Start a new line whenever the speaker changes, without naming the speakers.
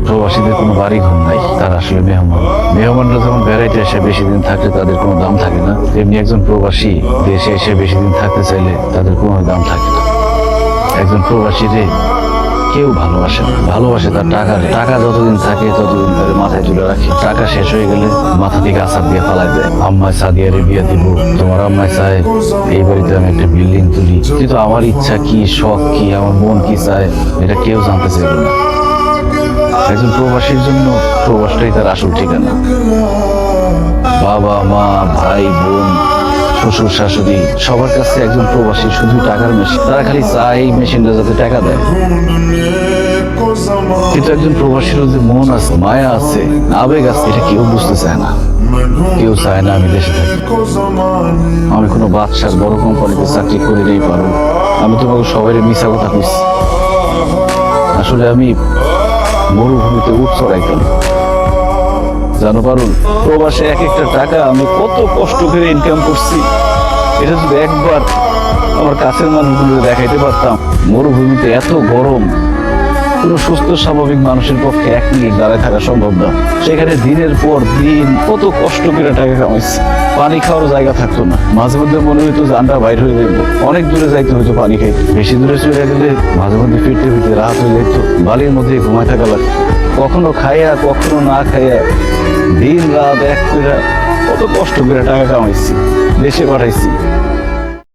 প্রবাসীদের কোনো বাড়ি ঘর নাই, তারা আসলে মেহমান। মেহমানরা যখন বেড়াইতে এসে বেশি দিন থাকলে তাদের কোনো দাম থাকে না, তেমনি একজন প্রবাসী দেশে এসে বেশি দিন থাকতে চাইলে তাদের কোনো দাম থাকে না। একজন প্রবাসীরে কেউ ভালোবাসে না, ভালোবাসে তার টাকারে। টাকা যতদিন থাকে ততদিন ধরে মাথায় তুলে রাখে, টাকা শেষ হয়ে গেলে মাথা থেকে আসার দিয়ে ফালাই দেয়। আম্মায় সাদিয়ারে বিয়ে দিব, তোমার আম্মায় চায় এই বাড়িতে আমি একটা বিল্ডিং তুলি, কিন্তু আমার ইচ্ছা কি, শখ কি, আমার মন কি চায়, এটা কেউ জানতে চাইল না। একজন প্রবাসীর জন্য প্রবাসটাই তার আসল ঠিকানা। বাবা মা ভাই বোন শ্বশুর শাশুড়ি সবার কাছে একজন প্রবাসী শুধু টাকার মেশিন, তারা খালি চায় এই মেশিনটা যাতে টাকা দেয়। কিন্তু একজন প্রবাসীর যে মন আছে, মায়া আছে, আবেগ আছে, এটা কেউ বুঝতে চায় না। কেউ চায় না আমি দেশে থাকি, আমি কোনো বাদশার বড় কোম্পানিতে চাকরি করে নেই পারো। আমি তোমাকে সবাই মিশা কথা কইছি, আসলে আমি মরুভূমিতে উঠ চড়াইতাম। জানো পারুন, প্রবাসে এক একটা টাকা আমি কত কষ্ট করে ইনকাম করছি, এটা যদি একবার আমার কাছের মানুষগুলো দেখাইতে পারতাম। মরুভূমিতে এত গরম, কোনো সুস্থ স্বাভাবিক মানুষের পক্ষে 1 মিনিট দাঁড়ায় থাকা সম্ভব না। সেখানে দিনের পর দিন কত কষ্ট করে টাকা কামাইছি, পানি খাওয়ার জায়গা থাকতো না। মাঝে মধ্যে মনে হইতো জানটা বাইর হয়ে যাইতো, অনেক দূরে যাইতে হইতো পানি খাইতে। বেশি দূরে চলে গেলে মাঝে মধ্যে ফিরতে ফিরতে রাত হয়ে যাইতো, বালির মধ্যে ঘুমায় থাকা লাগতো। কখনো খাইয়া কখনো না খাইয়া দিন রাত এক করে কত কষ্ট করে টাকা কামাইছি, দেশে পাঠাইছি।